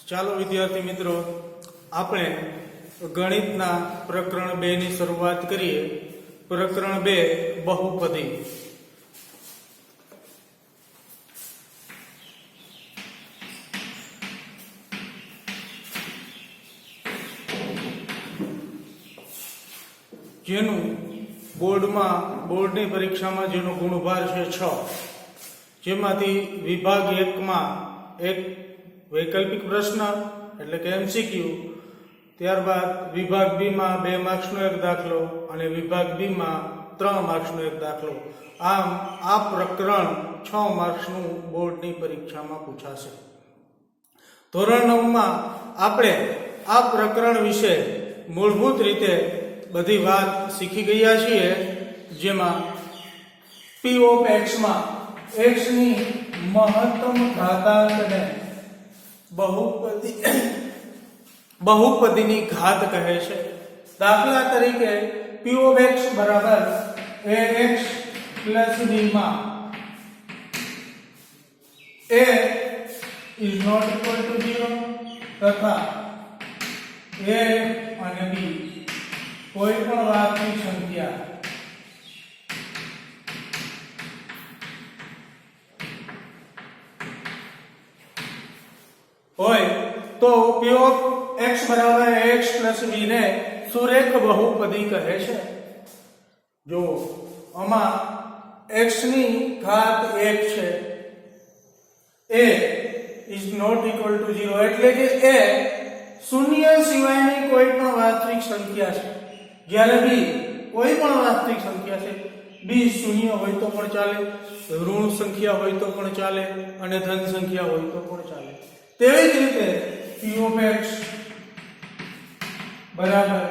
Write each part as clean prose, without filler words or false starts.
ચાલો વિદ્યાર્થી મિત્રો, આપણે ગણિતના પ્રકરણ 2 ની શરૂઆત કરીએ. પ્રકરણ 2 બહુપદી. જેનું બોર્ડની પરીક્ષામાં જેનો ગુણભાર છે 6, જેમાંથી વિભાગ 1 માં એક વૈકલ્પિક પ્રશ્ન એટલે કે એમસીક્યુ, ત્યારબાદ વિભાગ બી માં 2 માર્ક્સનો એક દાખલો અને વિભાગ બી માં 3 માર્ક્સનો એક દાખલો. આમ આ પ્રકરણ 6 માર્ક્સનું બોર્ડની પરીક્ષામાં પૂછાશે. ધોરણ 9 માં આપણે આ પ્રકરણ વિશે મૂળભૂત રીતે બધી વાત શીખી ગયા છીએ, જેમાં p ઓફ x માં x ની મહત્તમ ઘાતાંકને બહુપદીની ઘાત કહે છે. દાખલા તરીકે p ઓફ x બરાબર ax plus b માં a is not equal to 0 તથા a અને b કોઈ પણ વાસ્તવિક સંખ્યા હોય તો p of x બરાબર ax plus b ને સુરેખ બહુપદી કહે છે. જો આમાં x ની ઘાત 1 છે, a is not equal to 0 એટલે કે a શૂન્ય સિવાયની કોઈ પણ વાસ્તવિક સંખ્યા છે, જ્યારે b કોઈ પણ વાસ્તવિક સંખ્યા છે. b શૂન્ય હોય તો પણ ચાલે, ઋણ સંખ્યા હોય તો પણ ચાલે અને ધન સંખ્યા હોય તો પણ ચાલે. તેવી જ રીતે p of x બરાબર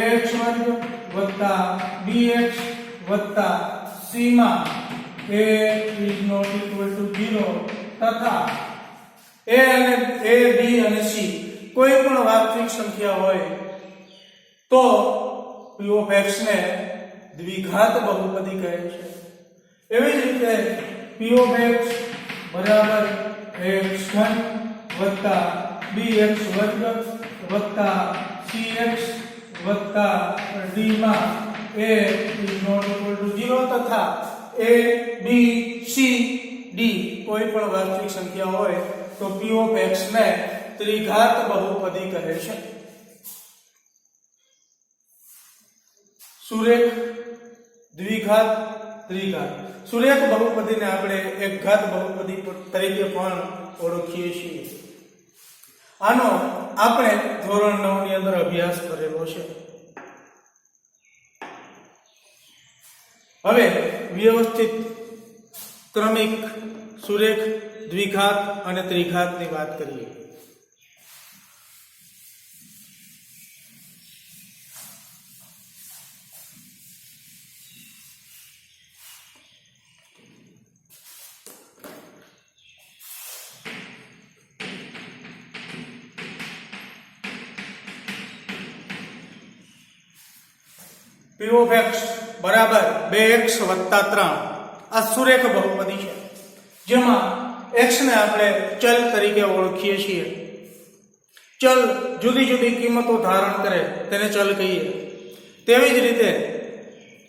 ax વર્ગ વત્તા bx વત્તા c માં a is not equal to 0 તથા a b અને c કોઈ પણ વાસ્તવિક સંખ્યા હોય તો p of x ને દ્વિઘાત બહુપદી કહે છે. એવી જ રીતે p of x બરાબર ax ઘન વત્તા bx વર્ગ વત્તા cx વત્તા d માં a is not equal to 0 તથા a b c d કોઈ પણ વાસ્તવિક સંખ્યા હોય તો p of x ને ત્રિઘાત બહુપદી કહે છે. સુરેખ, દ્વિઘાત, ત્રિઘાત. સુરેખ બહુપદીને આપણે એકઘાત બહુપદી તરીકે પણ ઓળખીએ છીએ. આનો આપણે ધોરણ 9 ની અંદર અભ્યાસ કરેલો છે. હવે વ્યવસ્થિત ક્રમિક સુરેખ, દ્વિઘાત અને ત્રિઘાતની વાત કરીએ. p of x બરાબર 2x 3 આ સુરેખ બહુપદી છે, જેમાં x ને આપણે ચલ તરીકે ઓળખીએ છીએ. ચલ જુદી જુદી કિંમતો ધારણ કરે તેને ચલ કહીએ. તેવી જ રીતે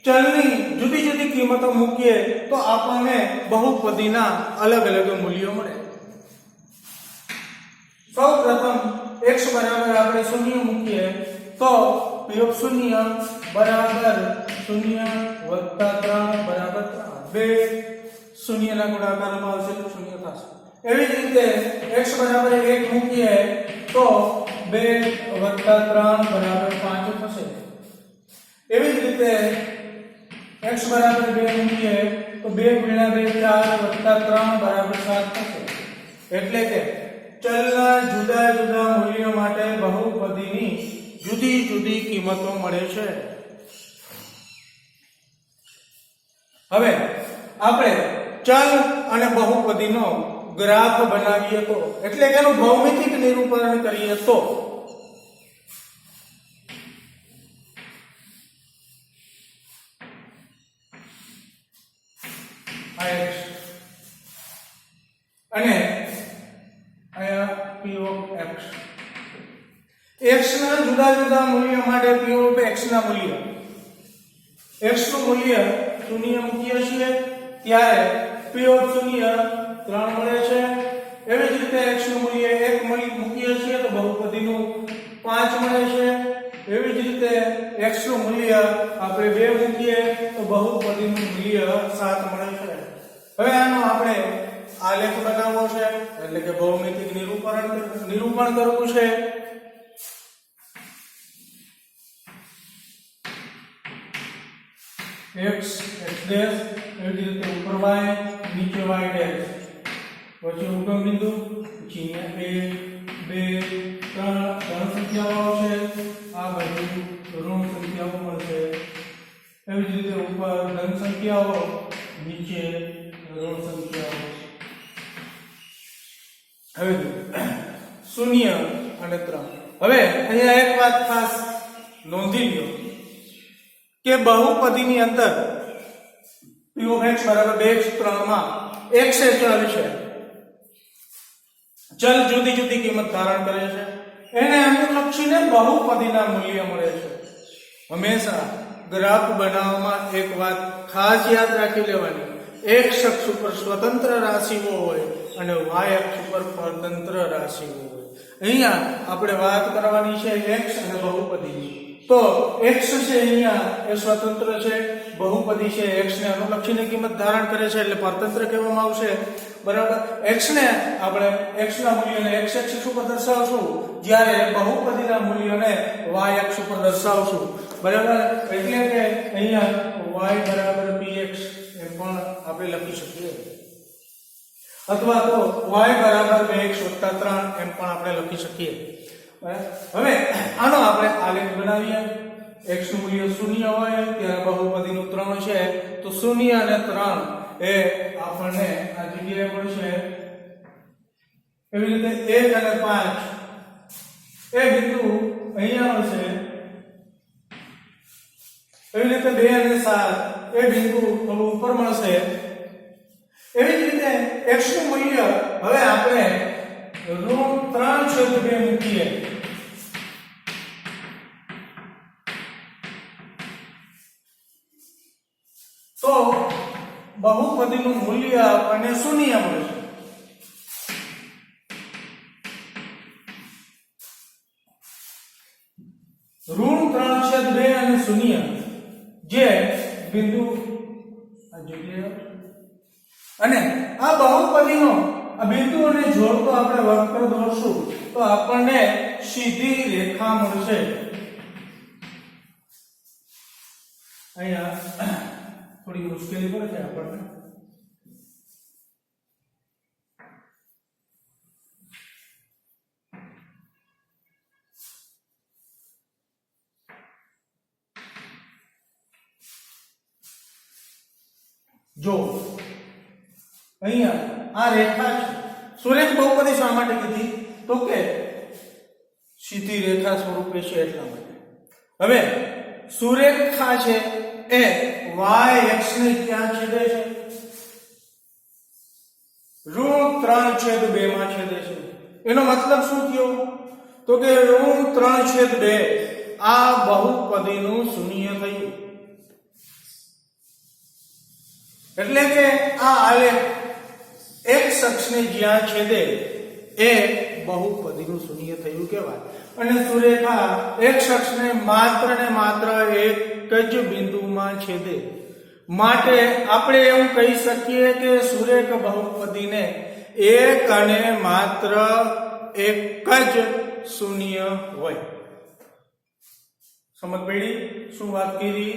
ચલની જુદી જુદી કિંમતો મૂકીએ તો આપણને બહુપદીના અલગ અલગ મૂલ્યો મળે. સૌપ્રથમ x બરાબર આપણે 0 મૂકીએ તો p of 0 બરાબર 0 વત્તા 3 બરાબર 3. 2 શૂન્યના ગુણાકારમાં આવશે તો 0 થશે. એવી જ રીતે x બરાબર 1 મૂકીએ તો 2 વત્તા 3 બરાબર 5 થશે. એવી જ રીતે x બરાબર 2 મૂકીએ તો 2 ગુણ્યા 2 4 વત્તા 3 બરાબર 7 થશે. એટલે કે ચલના જુદા જુદા મૂલ્યો માટે બહુપદીની જુદી જુદી કિંમતો મળે છે. હવે આપણે ચલ અને બહુપદીનો ગ્રાફ બનાવીએ તો એટલે કે એનું ભૌમિતિક નિરૂપણ કરીએ તો અને x ના જુદા જુદા મૂલ્ય માટે p ઓફ x ના મૂલ્ય x નું મૂલ્ય શૂન્ય મૂકીએ છીએ ત્યારે p ઓફ 0 3 મળે છે. એવી જ રીતે x નું મૂલ્ય 1 મૂકીએ છીએ તો બહુપદીનું 5 મળે છે. એવી જ રીતે x નું મૂલ્ય આપણે 2 મૂકીએ તો બહુપદીનું મૂલ્ય 7 મળે છે. હવે આનો આપણે આલેખ બનાવવો છે એટલે કે ભૌમિતિક નિરૂપણ કરવું છે. x ડેશ એવી રીતે ઉપર y નીચે y ડેશ વચ્ચે ઉગમ બિંદુ પછી અહીંયા 1 2 3 ધન સંખ્યાઓ છે આ બાજુ ઋણ સંખ્યાઓ મળશે. એવી જ રીતે ઉપર ધન સંખ્યાઓ નીચે ઋણ સંખ્યાઓ. હવે 0 અને 3. હવે અહીંયા એક વાત ખાસ નોંધી લો કે બહુપદીની અંદર p of x બરાબર 2x 3 માં x એ ચલ છે. ચલ જુદી જુદી કિંમત ધારણ કરે છે એને અનુલક્ષીને બહુપદીના મૂલ્ય મળે છે. હંમેશા ગ્રાફ બનાવવામાં એક વાત ખાસ યાદ રાખી લેવાની, x અક્ષ ઉપર સ્વતંત્ર રાશિઓ હોય અને y અક્ષ ઉપર સ્વતંત્ર રાશિઓ હોય. અહીંયા આપણે વાત કરવાની છે x અને બહુપદીની. તો x છે અહીંયા એ સ્વતંત્ર છે, બહુપદી છે x ને અનુલક્ષીને કિંમત ધારણ કરે છે એટલે પરતંત્ર કહેવામાં આવશે. બરાબર. x ને આપણે x ના મૂલ્યને x અક્ષ ઉપર દર્શાવશું જ્યારે બહુપદીના મૂલ્યને y અક્ષ ઉપર દર્શાવશું. બરાબર. એટલે કે અહીંયા y બરાબર px એમ પણ આપણે લખી શકીએ અથવા તો y બરાબર 2x 3 એમ પણ આપણે લખી શકીએ. હવે આનો આપણે આલેખ બનાવીએ. x નું મૂલ્ય 0 હોય ત્યારે બહુપદીનું 3 છે તો 0 અને 3 એ આપણને આ જગ્યાએ મળશે. એવી રીતે 1 અને 5 એ બિંદુ અહીંયા મળશે. એવી રીતે 2 અને 7 એ બિંદુ થોડું ઉપર મળશે. એવી જ રીતે x નું મૂલ્ય હવે આપણે √3/2 મૂકીએ તો બહુપદીનું મૂલ્ય આપણને 0 મળશે. √3/2 અને 0 જે બિંદુ આ જગ્યાએ અને આ બહુપદીનો આ બિંદુઓને જોડતો આપણે વક્ર દોરશું તો આપણને સીધી રેખા મળશે. અહીંયા થોડી મુશ્કેલી પડે આપણને. જો અહીંયા આ રેખા છે. સુરેખ બહુપદી શા માટે કીધી તો કે સીધી રેખા સ્વરૂપે છે એટલા માટે. હવે સુરેખા છે એ y x ને ક્યાં છેદે છે? √3/2 માં છેદે છે. એનો મતલબ શું થયો તો કે √3/2 આ બહુપદીનું 0 થયું. એટલે કે આ આલેખ x અક્ષને જ્યાં છેદે એ બહુપદીનું 0 થયું કહેવાય. અને સુરેખા x અક્ષને માત્ર ને માત્ર એક જ બિંદુમાં છેદે માટે આપણે એવું કહી શકીએ કે સુરેખ બહુપદીને એક અને માત્ર એક જ 0 હોય. સમજ પડી શું વાત કરી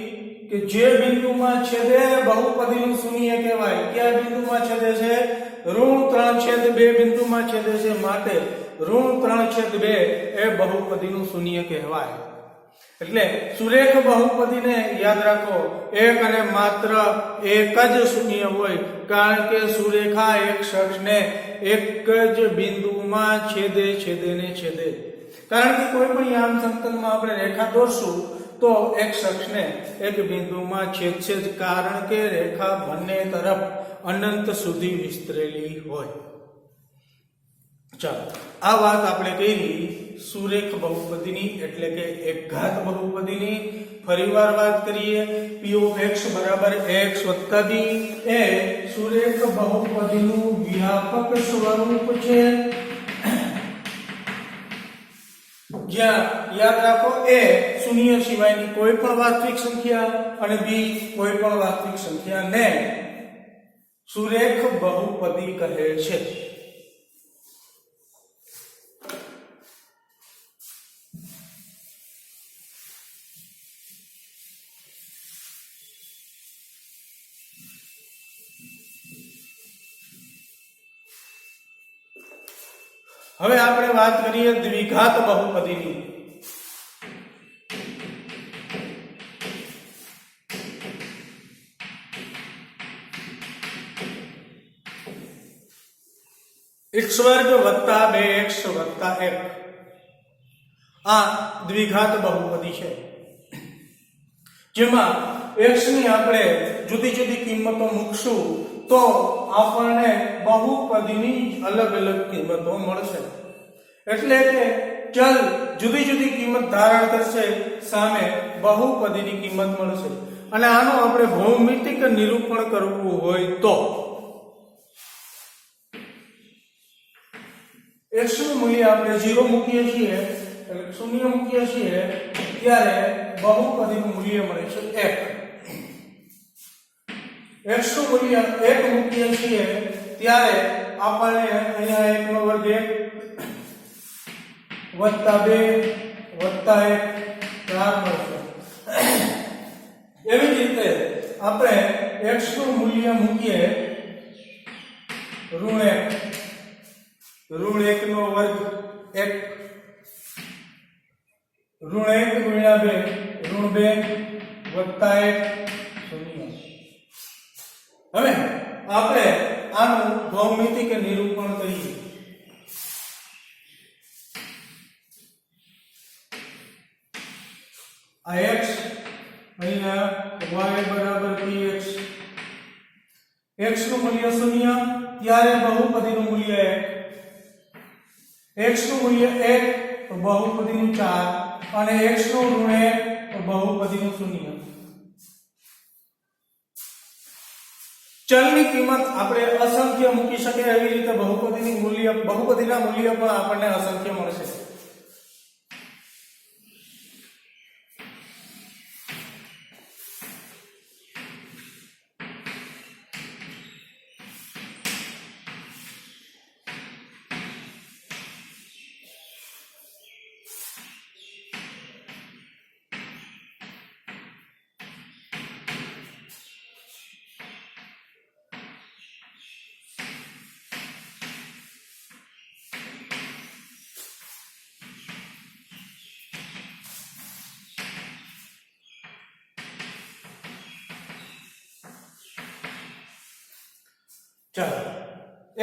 કે જે બિંદુમાં છેદે બહુપદીનું 0 કહેવાય. કયા બિંદુમાં છેદે છે? √3/2 બિંદુમાં છેદે છે માટે √3/2 એ બહુપદીનું 0 કહેવાય. એટલે સુરેખ બહુપદીને યાદ રાખો એક અને માત્ર એક જ 0 હોય કારણ કે સુરેખા એક અક્ષને એક જ બિંદુમાં છેદે છેદે. કારણ કે કોઈ પણ યામ સમતલમાં આપણે રેખા દોરશું તો એક અક્ષને એક બિંદુમાં છેદશે જ કારણ કે રેખા બંને તરફ અનંત સુધી વિસ્તરેલી હોય. ચાલો આ વાત આપણે કહી સુરેખ બહુપદીની એટલે કે એક ઘાત બહુપદીની ફરીવાર વાત કરીએ p of x બરાબર x વત્તા b એ સુરેખ બહુપદીનું વ્યાપક સ્વરૂપ છે જ્યાં યાદ રાખો a શૂન્ય સિવાયની કોઈ પણ વાસ્તવિક સંખ્યા અને b કોઈ પણ વાસ્તવિક સંખ્યાને સુરેખ બહુપદી કહે છે. હવે આપણે વાત કરીએ દ્વિઘાત બહુપદીની. x વર્ગ વત્તા 2x વત્તા 1 આ દ્વિઘાત બહુપદી છે જેમાં x ની આપણે જુદી જુદી કિંમતો મૂકશું તો આપણને બહુપદીની અલગ અલગ કિંમતો મળશે. એટલે કે ચલ જુદી જુદી કિંમત ધારણ કરશે સામે બહુપદીની કિંમત મળશે. અને આનું આપણે ભૌમિતિક નિરૂપણ કરવું હોય તો x નું મૂલ્ય આપણે 0 મૂકીએ છીએ એટલે શૂન્ય મૂકીએ છીએ ત્યારે બહુપદીનું મૂલ્ય મળે છે 1. x નું મૂલ્ય 1 મૂકીએ છીએ ત્યારે આપણને અહીંયા 1 નો વર્ગ 1 વત્તા 2 વત્તા 1 4 મળશે. એવી જ રીતે આપણે x નું મૂલ્ય મૂકીએ ઋણ 1 નો વર્ગ 1 ઋણ 1 ગુણ્યા 2 ઋણ 2 વત્તા 1 શૂન્ય. હવે આપણે આનું ભૌમિતિક નિરૂપણ કરીએ. આ x અહીંયા y બરાબર px x નું મૂલ્ય 0 ત્યારે બહુપદીનું મૂલ્ય 1 x નું મૂલ્ય 1 તો બહુપદીનું 4 અને x નું ઋણ 1 તો બહુપદીનું 0. ચલની કિંમત આપણે અસંખ્ય મૂકી શકીએ એવી રીતે બહુપદીના મૂલ્ય પણ આપણને અસંખ્ય મળશે. ચાલો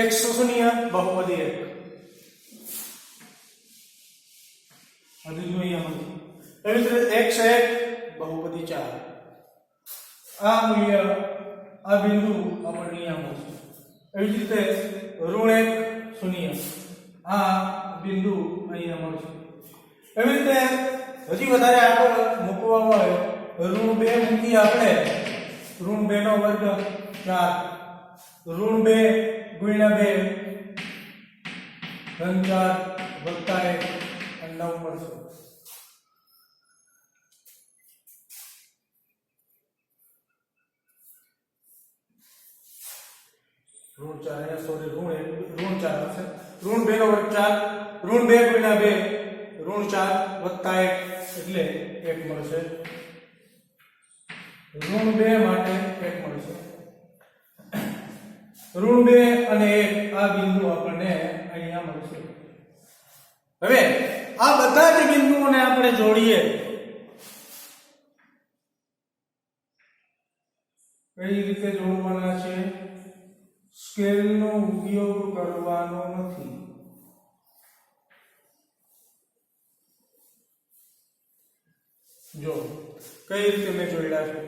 x શૂન્ય બહુપદી 1 અદિલ અહીંયા એવી રીતે x 1 બહુપદી 4 આ મૂલ્ય આ બિંદુ આપણને અહીંયા મળશે. એવી જ રીતે ઋણ 1 શૂન્ય આ બિંદુ અહીંયા મળશે. એવી રીતે હજી વધારે આગળ મૂકવા હોય ઋણ 2 મૂકી આપણે ઋણ 2 નો વર્ગ 4 ऋण 2 गुण્યા 2 ધન 4 વત્તા 1 અને 9 મળશે. ઋણ 4 અહીંયા સોરી ઋણ 4 હશે. ઋણ 2 નો વર્ગ 4 ઋણ 2 ગુણ્યા 2 ઋણ 4 વત્તા 1 એટલે 1 મળશે. ઋણ 2 માટે 1 મળશે. ઋણ 2 અને 1 આ બિંદુ આપણને અહીંયા મળશે. હવે આ બધા જ બિંદુઓને આપણે જોડીએ કઈ રીતે જોડવાના છે? સ્કેલનો ઉપયોગ કરવાનો નથી. જો કઈ રીતે મેં જોડ્યા છે.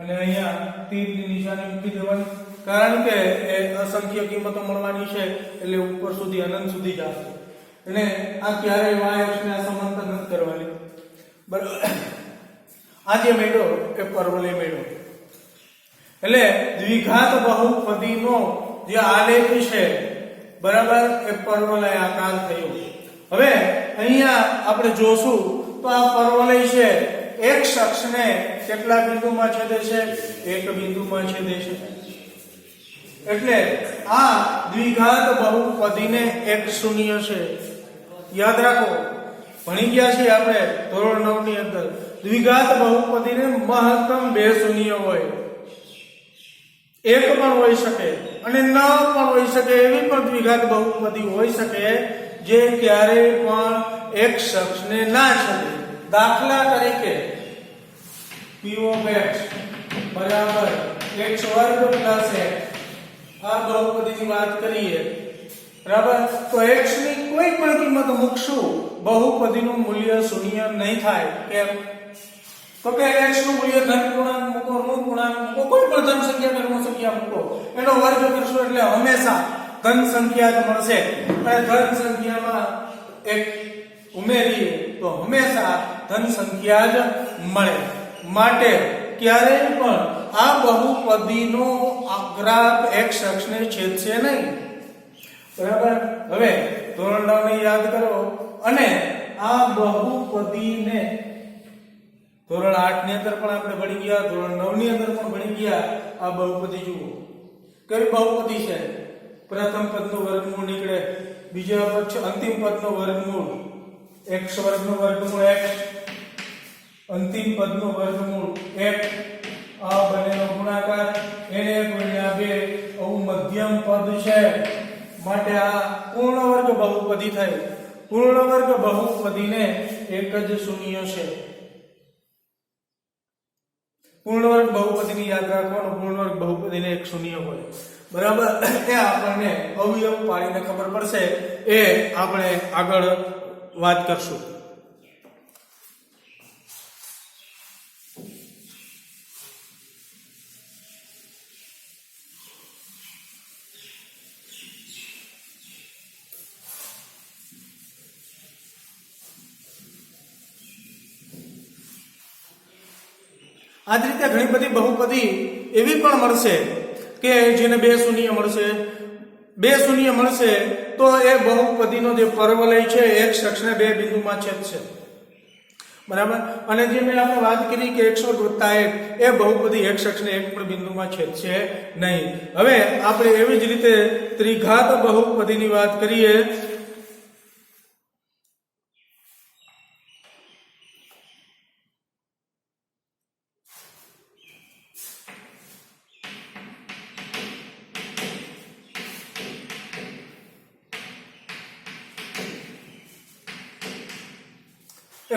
અને અહીંયા તીરની નિશાની મૂકી દેવાની, કારણ કે એ અસંખ્ય કિંમતો મળવાની છે એટલે ઉપર સુધી અનંત સુધી જશે. અને આ ક્યારેય y અક્ષને સમાંતર નથી કરવાની, બરાબર. આ જે મેળો એ પરવલય મેળો, એટલે દ્વિઘાત બહુપદીનો જે આલેખ છે, બરાબર, એ પરવલય આકાર થયો. હવે અહીંયા આપણે જોશું તો આ પરવલય છે x અક્ષને કેટલા બિંદુમાં છેદે છે? એક બિંદુમાં છેદે છે. એટલે આ દ્વિઘાત બહુપદીને એક શૂન્ય છે. યાદ રાખો, ભણી ગયા છીએ આપણે ધોરણ 9 ની અંદર, દ્વિઘાત બહુપદીને મહત્તમ બે શૂન્ય હોય, એક પણ હોઈ શકે અને ન પણ હોઈ શકે એવી પણ દ્વિઘાત બહુપદી હોઈ શકે જે ક્યારેય પણ એક અક્ષને ના છેદે. દાખલા તરીકે p of x બરાબર x વર્ગ પ્લસ x, આ બહુપદીની વાત કરીએ, બરાબર, તો x ની કોઈ પણ કિંમત મૂકશું બહુપદીનું મૂલ્ય શૂન્ય નહીં થાય. કેમ? તો કે x નું મૂલ્ય ધન પૂર્ણાંક મૂકો, ઋણ પૂર્ણાંક મૂકો, કોઈ પણ ધન સંખ્યા કે ઋણ સંખ્યા મૂકો, એનો વર્ગ કરશો એટલે હંમેશા ધન સંખ્યા જ મળશે. અને ધન સંખ્યામાં એક ઉમેરીએ તો હંમેશા ધન સંખ્યા જ મળે. માટે ક્યારેય પણ આ બહુપદીનો ગ્રાફ x અક્ષને છેદશે નહીં, બરાબર. હવે ધોરણ 9 ને યાદ કરો અને આ બહુપદીને ધોરણ 8 ની અંદર પણ આપણે ભણી ગયા, ધોરણ 9 ની અંદર પણ ભણી ગયા. આ બહુપદી જુઓ કઈ બહુપદી છે? પ્રથમ પદનું વર્ગમૂળ નીકળે, બીજા પદ છે અંતિમ પદનું વર્ગમૂળ, x વર્ગનું વર્ગમૂળ x, અંતિમ પદનું વર્ગમૂળ x, આ બંનેનો ગુણાકાર એને ગુણ્યા 2, આવું મધ્યમ પદ છે. માટે આ પૂર્ણ વર્ગ બહુપદી થઈ. પૂર્ણ વર્ગ બહુપદીને એક જ શૂન્ય છે. પૂર્ણ વર્ગ બહુપદીની યાદ રાખવાનું, પૂર્ણ વર્ગ બહુપદીને એક શૂન્ય હોય, બરાબર. એ આપણને અવયવ પાડીને ખબર પડશે, એ આપણે આગળ વાત કરશું. આ જ રીતે ઘણી બધી બહુપદી એવી પણ મળશે કે જેને બે શૂન્ય મળશે. બે શૂન્ય મળશે તો એ બહુપદીનો જે પરવલય છે એક અક્ષને બે બિંદુમાં છેદશે, બરાબર. અને જે મેં આપણે વાત કરી કે x વર્ગ વત્તા 1, એ બહુપદી x અક્ષને એક પણ બિંદુમાં છેદશે નહીં. હવે આપણે એવી જ રીતે ત્રિઘાત બહુપદીની વાત કરીએ.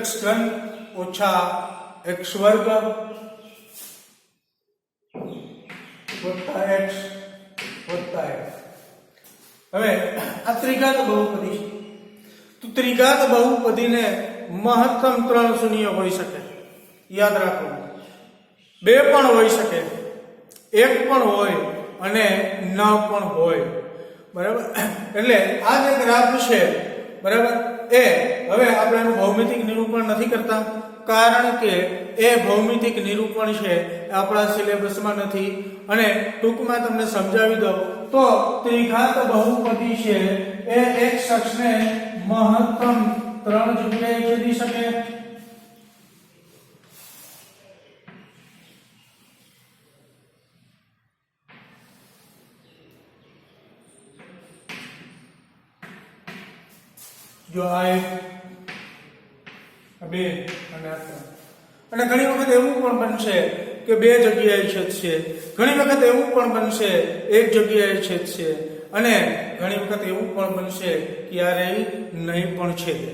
x ઘન ઓછા x વર્ગ વત્તા x વત્તા 1. હવે આ ત્રિઘાત બહુપદી છે. તો ત્રિઘાત બહુપદીને મહત્તમ 3 શૂન્ય હોઈ શકે. યાદ રાખો, 2 પણ હોઈ શકે, 1 પણ હોય અને ન પણ હોય, બરાબર. એટલે આ જે ગ્રાફ છે, બરાબર, એ હવે આપણે એનું ભૌમિતિક નિરૂપણ નથી કરતા, કારણ કે એ ભૌમિતિક નિરૂપણ છે આપણા સિલેબસમાં નથી. અને ટૂંકમાં તમને સમજાવી દઉં તો ત્રિઘાત બહુપદી છે એ એક અક્ષને મહત્તમ 3 જગ્યાએ છેદી શકે. જો આ એક, બે અને આ 3. અને ઘણી વખત એવું પણ બનશે કે 2 જગ્યાએ છેદશે, ઘણી વખત એવું પણ બનશે 1 જગ્યાએ છેદશે, અને ઘણી વખત એવું પણ બનશે ક્યારેય નહીં પણ છેદે.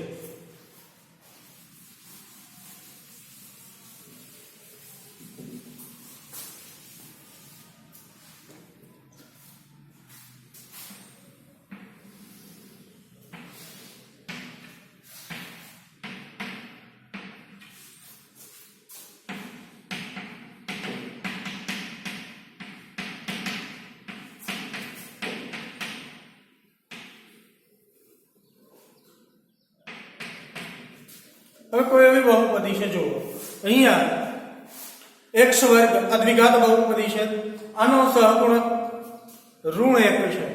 હવે કોઈ એવી બહુપદી છે જુઓ અહીંયા x વર્ગ આ દ્વિઘાત બહુપદી છે, આનો સહગુણક -1 છે.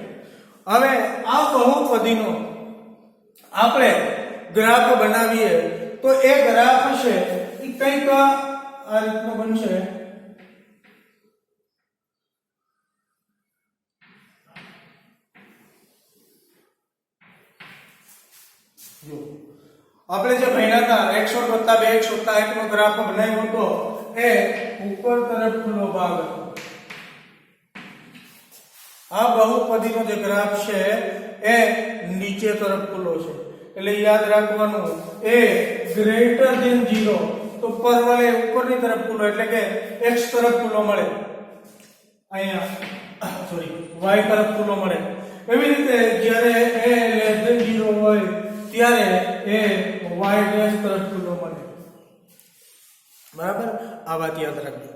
હવે આ બહુપદીનો આપણે ગ્રાફ બનાવીએ તો એ ગ્રાફ છે એ કંઈક આ રીતનો બનશે. જો આપણે જે ભણ્યા હતા x વત્તા 2x વત્તા 1 નો ગ્રાફ બનાવ્યો હતો એ ઉપર તરફ ખુલ્લો ભાગ હતો. આ બહુપદીનો જે ગ્રાફ છે એ નીચે તરફ ખુલ્લો છે, એટલે યાદ રાખવાનું એ ગ્રેટર ધેન 0 તો પરવળે ઉપરની તરફ ખુલ્લો એટલે કે x તરફ ખુલ્લો મળે, અહીંયા સોરી y તરફ ખુલ્લો મળે. એવી રીતે જ્યારે a લેસ ધેન 0 હોય ત્યારે એ y ડેશ તરફ ખુલ્લો મળે. બરાબર, આ વાત યાદ રાખજો.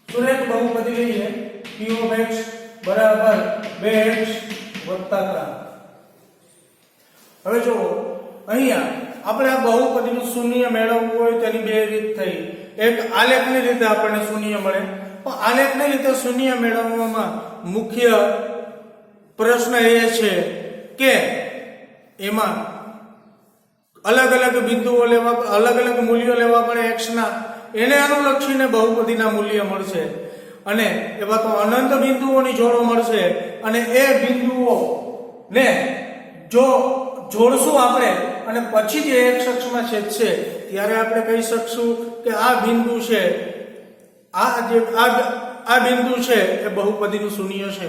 તો એક બહુપદી લઈએ p of x બરાબર 2x વત્તા 3. હવે જો અહીંયા આપણે આ બહુપદીનું શૂન્ય મેળવવું હોય તેની બે રીત થઈ. એક આલેખની રીતે આપણને શૂન્ય મળે, પણ આલેખની રીતે શૂન્ય મેળવવામાં મુખ્ય પ્રશ્ન એ છે કે એમાં અલગ અલગ બિંદુઓ લેવા, અલગ અલગ મૂલ્યો લેવા પડે x ના, એને અનુલક્ષીને બહુપદીના મૂલ્ય મળશે અને એવા તો અનંત બિંદુઓની જોડો મળશે અને એ બિંદુઓ ને જો જોડશું આપણે અને પછી જે x અક્ષમાં છેદશે ત્યારે આપણે કહી શકશું કે આ બિંદુ છે, આ બિંદુ છે એ બહુપદીનું શૂન્ય છે.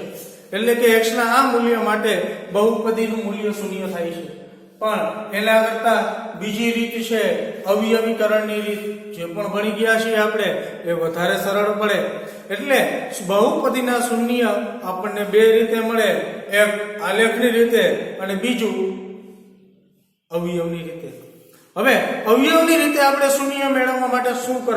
એટલે કે x ના આ મૂલ્ય માટે બહુપદીનું મૂલ્ય શૂન્ય થાય છે. પણ એના કરતા બીજી રીત છે અવયવીકરણની રીત, જે પણ ભણી ગયા છીએ આપણે, એ વધારે સરળ પડે. એટલે બહુપદીના શૂન્ય આપણને બે રીતે મળે, એક આલેખની રીતે અને બીજું અવયવની રીતે. હવે અવયવની રીતે આપણે શૂન્ય મેળવવા માટે શું કરવું?